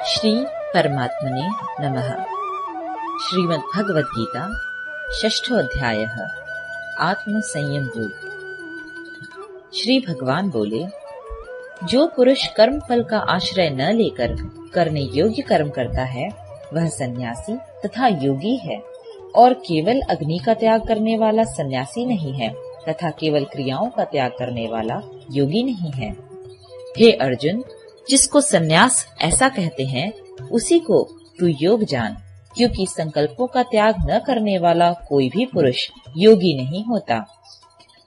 श्री परमात्मने नमः। श्रीमद् भगवद गीता षष्ठो अध्यायः आत्म संयम योग। श्री भगवान बोले, जो पुरुष कर्म फल का आश्रय न लेकर करने योग्य कर्म करता है वह सन्यासी तथा योगी है, और केवल अग्नि का त्याग करने वाला सन्यासी नहीं है तथा केवल क्रियाओं का त्याग करने वाला योगी नहीं है। हे अर्जुन, जिसको सन्यास ऐसा कहते हैं उसी को तू योग जान, क्योंकि संकल्पों का त्याग न करने वाला कोई भी पुरुष योगी नहीं होता।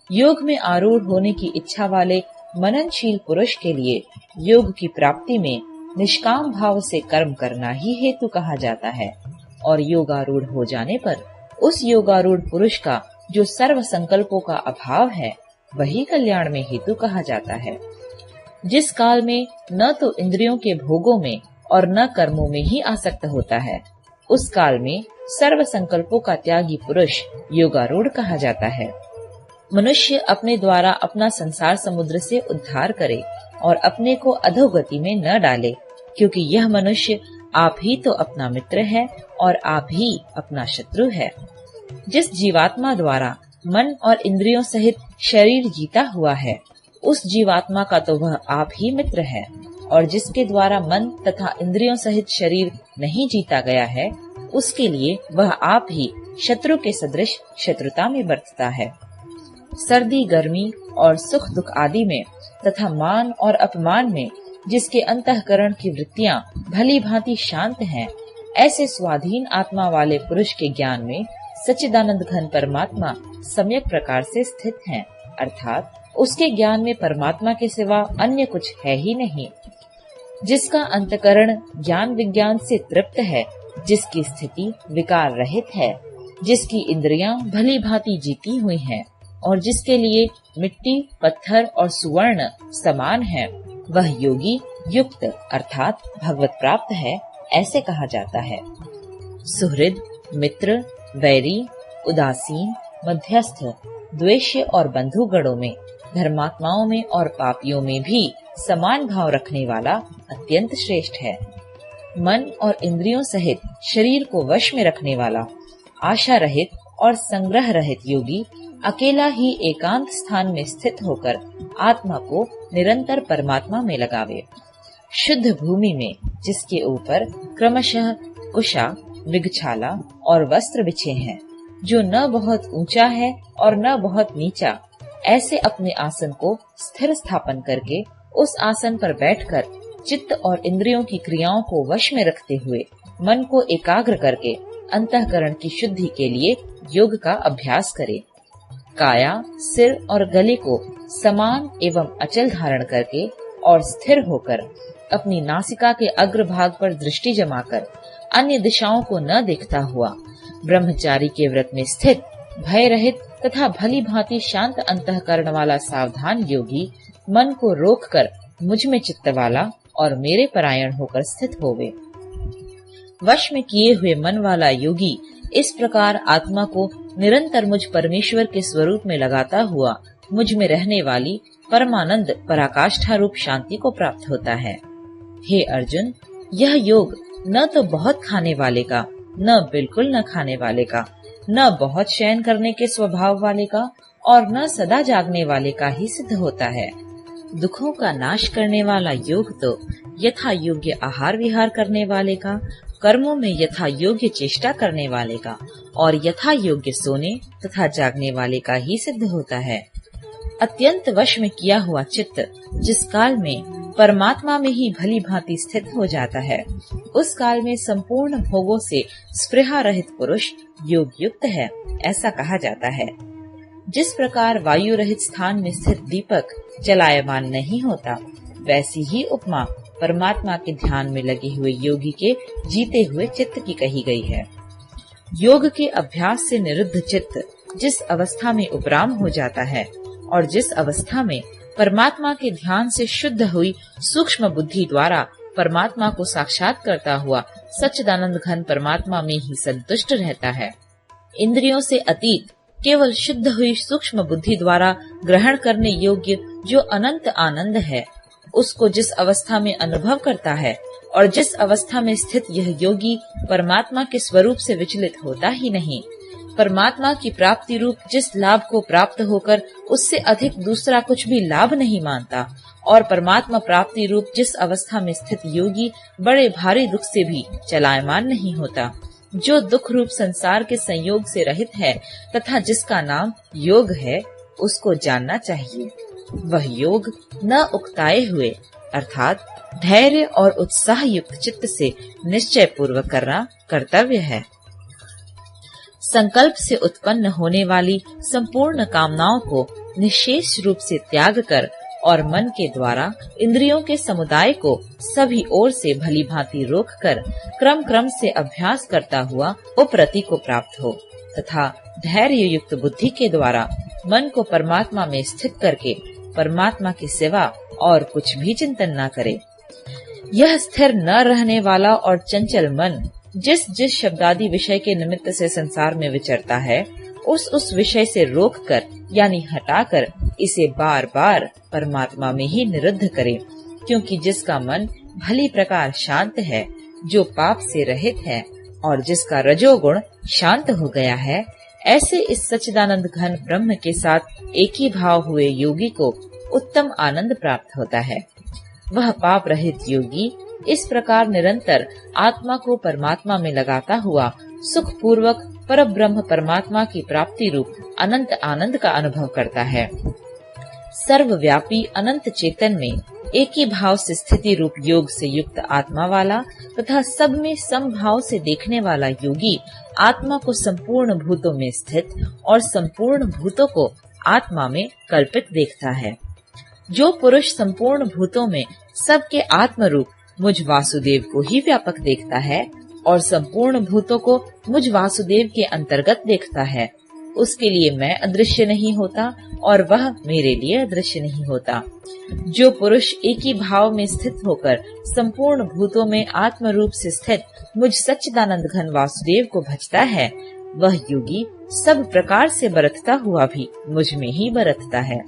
योग में आरूढ़ होने की इच्छा वाले मननशील पुरुष के लिए योग की प्राप्ति में निष्काम भाव से कर्म करना ही हेतु कहा जाता है, और योगारूढ़ हो जाने पर उस योगारूढ़ पुरुष का जो सर्व संकल्पों का अभाव है वही कल्याण में हेतु कहा जाता है। जिस काल में न तो इंद्रियों के भोगों में और न कर्मों में ही आसक्त होता है, उस काल में सर्व संकल्पों का त्यागी पुरुष योगारूढ़ कहा जाता है। मनुष्य अपने द्वारा अपना संसार समुद्र से उद्धार करे और अपने को अधोगति में न डाले, क्योंकि यह मनुष्य आप ही तो अपना मित्र है और आप ही अपना शत्रु है। जिस जीवात्मा द्वारा मन और इंद्रियों सहित शरीर जीता हुआ है, उस जीवात्मा का तो वह आप ही मित्र है, और जिसके द्वारा मन तथा इंद्रियों सहित शरीर नहीं जीता गया है, उसके लिए वह आप ही शत्रु के सदृश शत्रुता में बरतता है। सर्दी गर्मी और सुख दुख आदि में तथा मान और अपमान में जिसके अंतःकरण की वृत्तियां भली भांति शांत हैं, ऐसे स्वाधीन आत्मा वाले पुरुष के ज्ञान में सच्चिदानंद घन परमात्मा सम्यक प्रकार से स्थित हैं, अर्थात उसके ज्ञान में परमात्मा के सिवा अन्य कुछ है ही नहीं। जिसका अंतकरण ज्ञान विज्ञान से तृप्त है, जिसकी स्थिति विकार रहित है, जिसकी इंद्रियां भली भांति जीती हुई हैं, और जिसके लिए मिट्टी पत्थर और सुवर्ण समान है, वह योगी युक्त अर्थात भगवत प्राप्त है, ऐसे कहा जाता है। सुहृद, मित्र, वैरी, उदासीन, मध्यस्थ, द्वेष्य और बंधु गणों में, धर्मात्माओं में और पापियों में भी समान भाव रखने वाला अत्यंत श्रेष्ठ है। मन और इंद्रियों सहित शरीर को वश में रखने वाला आशा रहित और संग्रह रहित योगी अकेला ही एकांत स्थान में स्थित होकर आत्मा को निरंतर परमात्मा में लगावे। शुद्ध भूमि में जिसके ऊपर क्रमशः कुशा, मृगछाला और वस्त्र बिछे हैं, जो न बहुत ऊंचा है और न बहुत नीचा, ऐसे अपने आसन को स्थिर स्थापन करके उस आसन पर बैठकर चित्त और इंद्रियों की क्रियाओं को वश में रखते हुए मन को एकाग्र करके अंतःकरण की शुद्धि के लिए योग का अभ्यास करे। काया, सिर और गले को समान एवं अचल धारण करके और स्थिर होकर अपनी नासिका के अग्रभाग पर दृष्टि जमाकर अन्य दिशाओं को न देखता हुआ ब्रह्मचारी के व्रत में स्थित भय रहित तथा भली भांति शांत अंतःकरण वाला सावधान योगी मन को रोककर मुझ में चित्त वाला और मेरे परायण होकर स्थित होवे। वश में किए हुए मन वाला योगी इस प्रकार आत्मा को निरंतर मुझ परमेश्वर के स्वरूप में लगाता हुआ मुझ में रहने वाली परमानंद पराकाष्ठा रूप शांति को प्राप्त होता है। हे अर्जुन, यह योग न तो बहुत खाने वाले का, न बिल्कुल न खाने वाले का, न बहुत शयन करने के स्वभाव वाले का और न सदा जागने वाले का ही सिद्ध होता है। दुखों का नाश करने वाला योग तो यथा योग्य आहार विहार करने वाले का, कर्मों में यथा योग्य चेष्टा करने वाले का और यथा योग्य सोने तथा जागने वाले का ही सिद्ध होता है। अत्यंत वश में किया हुआ चित्त जिस काल में परमात्मा में ही भली भांति स्थित हो जाता है, उस काल में संपूर्ण भोगों से स्पृहा रहित पुरुष योग युक्त है, ऐसा कहा जाता है। जिस प्रकार वायु रहित स्थान में स्थित दीपक चलायमान नहीं होता, वैसी ही उपमा परमात्मा के ध्यान में लगे हुए योगी के जीते हुए चित्त की कही गई है। योग के अभ्यास से निरुद्ध चित्त जिस अवस्था में उपराम हो जाता है और जिस अवस्था में परमात्मा के ध्यान से शुद्ध हुई सूक्ष्म बुद्धि द्वारा परमात्मा को साक्षात करता हुआ सच्चिदानंद घन परमात्मा में ही संतुष्ट रहता है, इंद्रियों से अतीत केवल शुद्ध हुई सूक्ष्म बुद्धि द्वारा ग्रहण करने योग्य जो अनंत आनंद है, उसको जिस अवस्था में अनुभव करता है और जिस अवस्था में स्थित यह योगी परमात्मा के स्वरूप से विचलित होता ही नहीं, परमात्मा की प्राप्ति रूप जिस लाभ को प्राप्त होकर उससे अधिक दूसरा कुछ भी लाभ नहीं मानता, और परमात्मा प्राप्ति रूप जिस अवस्था में स्थित योगी बड़े भारी दुख से भी चलायमान नहीं होता, जो दुख रूप संसार के संयोग से रहित है तथा जिसका नाम योग है, उसको जानना चाहिए। वह योग न उकताए हुए अर्थात धैर्य और उत्साह युक्त चित्त से निश्चय पूर्वक करना कर्तव्य है। संकल्प से उत्पन्न होने वाली संपूर्ण कामनाओं को निशेष रूप से त्याग कर और मन के द्वारा इंद्रियों के समुदाय को सभी ओर से भली भांति रोक कर क्रम क्रम से अभ्यास करता हुआ उपरति को प्राप्त हो तथा धैर्य युक्त बुद्धि के द्वारा मन को परमात्मा में स्थित करके परमात्मा की सेवा और कुछ भी चिंतन न करे। यह स्थिर न रहने वाला और चंचल मन जिस जिस शब्दादि विषय के निमित्त से संसार में विचरता है, उस विषय से रोककर यानी हटाकर इसे बार बार परमात्मा में ही निरुद्ध करे, क्योंकि जिसका मन भली प्रकार शांत है, जो पाप से रहित है और जिसका रजोगुण शांत हो गया है, ऐसे इस सच्चिदानंद घन ब्रह्म के साथ एक ही भाव हुए योगी को उत्तम आनंद प्राप्त होता है। वह पाप रहित योगी इस प्रकार निरंतर आत्मा को परमात्मा में लगाता हुआ सुख पूर्वक परब्रह्म परमात्मा की प्राप्ति रूप अनंत आनंद का अनुभव करता है। सर्वव्यापी अनंत चेतन में एक ही भाव से स्थिति रूप योग से युक्त आत्मा वाला तथा सब में समभाव से देखने वाला योगी आत्मा को संपूर्ण भूतों में स्थित और संपूर्ण भूतों को आत्मा में कल्पित देखता है। जो पुरुष संपूर्ण भूतों में सबके आत्म रूप मुझ वासुदेव को ही व्यापक देखता है और संपूर्ण भूतों को मुझ वासुदेव के अंतर्गत देखता है, उसके लिए मैं अदृश्य नहीं होता और वह मेरे लिए अदृश्य नहीं होता। जो पुरुष एक ही भाव में स्थित होकर संपूर्ण भूतों में आत्म रूप से स्थित मुझ सच्चिदानंद घन वासुदेव को भजता है, वह योगी सब प्रकार से बरतता हुआ भी मुझ में ही बरतता है।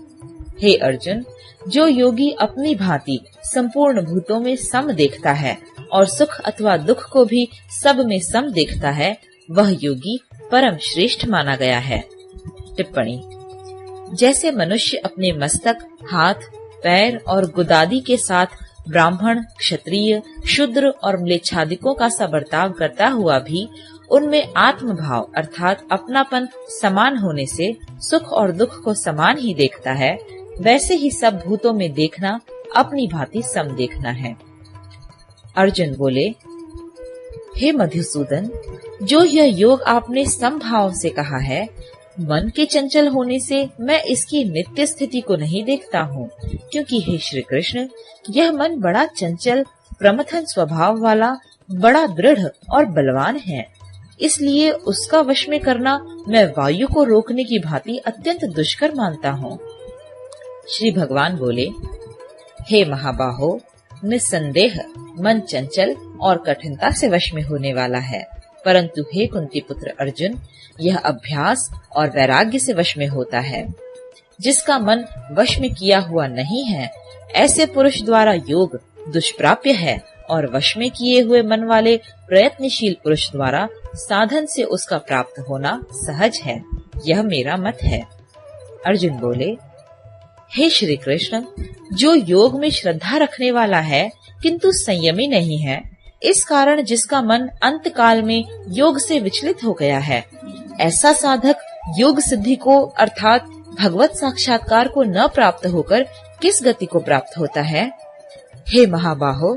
हे अर्जुन, जो योगी अपनी भांति संपूर्ण भूतों में सम देखता है और सुख अथवा दुख को भी सब में सम देखता है, वह योगी परम श्रेष्ठ माना गया है। टिप्पणी: जैसे मनुष्य अपने मस्तक, हाथ, पैर और गुदादि के साथ ब्राह्मण, क्षत्रिय, शूद्र और म्लेच्छादिकों का सा बर्ताव करता हुआ भी उनमें आत्म भाव अर्थात अपनापन समान होने से सुख और दुख को समान ही देखता है, वैसे ही सब भूतों में देखना अपनी भांति सम देखना है। अर्जुन बोले, हे मधुसूदन, जो यह योग आपने समभाव से कहा है, मन के चंचल होने से मैं इसकी नित्य स्थिति को नहीं देखता हूँ, क्योंकि हे श्री कृष्ण, यह मन बड़ा चंचल प्रमथन स्वभाव वाला, बड़ा दृढ़ और बलवान है। इसलिए उसका वश में करना मैं वायु को रोकने की भांति अत्यंत दुष्कर मानता हूँ। श्री भगवान बोले, हे महाबाहो, निस्संदेह मन चंचल और कठिनता से वश में होने वाला है, परंतु हे कुंती पुत्र अर्जुन, यह अभ्यास और वैराग्य से वश में होता है। जिसका मन वश में किया हुआ नहीं है, ऐसे पुरुष द्वारा योग दुष्प्राप्य है और वश में किए हुए मन वाले प्रयत्नशील पुरुष द्वारा साधन से उसका प्राप्त होना सहज है। यह मेरा मत है। अर्जुन बोले, हे श्री कृष्ण, जो योग में श्रद्धा रखने वाला है किंतु संयमी नहीं है, इस कारण जिसका मन अंत काल में योग से विचलित हो गया है, ऐसा साधक योग सिद्धि को अर्थात भगवत साक्षात्कार को न प्राप्त होकर किस गति को प्राप्त होता है? हे महाबाहो,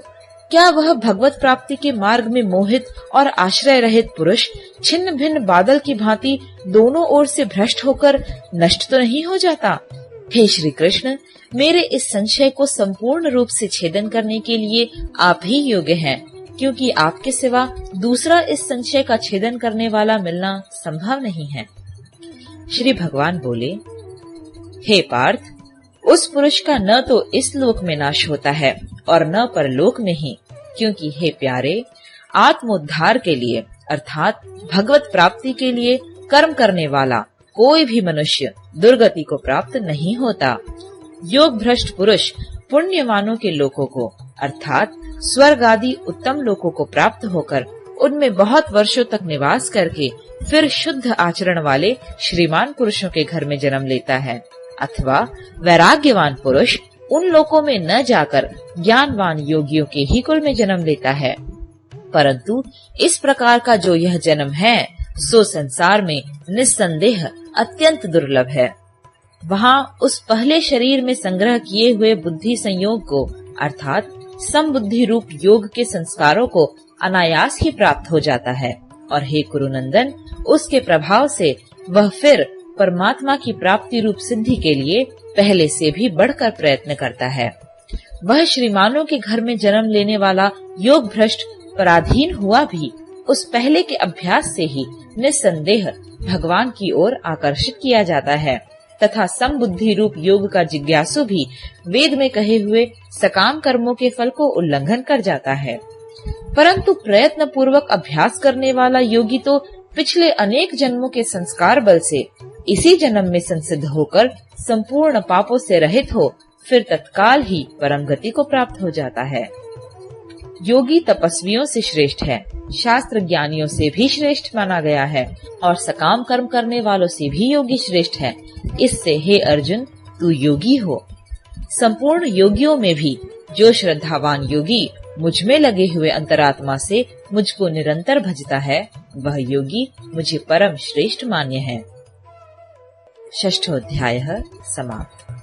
क्या वह भगवत प्राप्ति के मार्ग में मोहित और आश्रय रहित पुरुष छिन्न भिन्न बादल की भांति दोनों ओर से भ्रष्ट होकर नष्ट तो नहीं हो जाता? हे श्री कृष्ण, मेरे इस संशय को संपूर्ण रूप से छेदन करने के लिए आप ही योग्य हैं, क्योंकि आपके सिवा दूसरा इस संशय का छेदन करने वाला मिलना संभव नहीं है। श्री भगवान बोले, हे पार्थ, उस पुरुष का न तो इस लोक में नाश होता है और न परलोक में ही, क्योंकि हे प्यारे, आत्मोद्धार के लिए अर्थात भगवत प्राप्ति के लिए कर्म करने वाला कोई भी मनुष्य दुर्गति को प्राप्त नहीं होता। योग भ्रष्ट पुरुष पुण्यवानों के लोकों को अर्थात स्वर्ग आदि उत्तम लोकों को प्राप्त होकर उनमें बहुत वर्षों तक निवास करके फिर शुद्ध आचरण वाले श्रीमान पुरुषों के घर में जन्म लेता है, अथवा वैराग्यवान पुरुष उन लोकों में न जाकर ज्ञानवान योगियों के ही कुल में जन्म लेता है। परंतु इस प्रकार का जो यह जन्म है सो संसार में निस्संदेह अत्यंत दुर्लभ है। वहाँ उस पहले शरीर में संग्रह किए हुए बुद्धि संयोग को अर्थात समबुद्धि रूप योग के संस्कारों को अनायास ही प्राप्त हो जाता है, और हे कुरुनंदन, उसके प्रभाव से वह फिर परमात्मा की प्राप्ति रूप सिद्धि के लिए पहले से भी बढ़कर प्रयत्न करता है। वह श्रीमानों के घर में जन्म लेने वाला योग भ्रष्ट पराधीन हुआ भी उस पहले के अभ्यास से ही निस्संदेह भगवान की ओर आकर्षित किया जाता है, तथा समबुद्धि रूप योग का जिज्ञासु भी वेद में कहे हुए सकाम कर्मों के फल को उल्लंघन कर जाता है। परंतु प्रयत्न पूर्वक अभ्यास करने वाला योगी तो पिछले अनेक जन्मों के संस्कार बल से इसी जन्म में संसिद्ध होकर संपूर्ण पापों से रहित हो फिर तत्काल ही परम गति को प्राप्त हो जाता है। योगी तपस्वियों से श्रेष्ठ है, शास्त्र ज्ञानियों से भी श्रेष्ठ माना गया है, और सकाम कर्म करने वालों से भी योगी श्रेष्ठ है। इससे हे अर्जुन, तू योगी हो। संपूर्ण योगियों में भी जो श्रद्धावान योगी मुझ में लगे हुए अंतरात्मा से मुझको निरंतर भजता है, वह योगी मुझे परम श्रेष्ठ मान्य है। 6वां अध्याय समाप्त।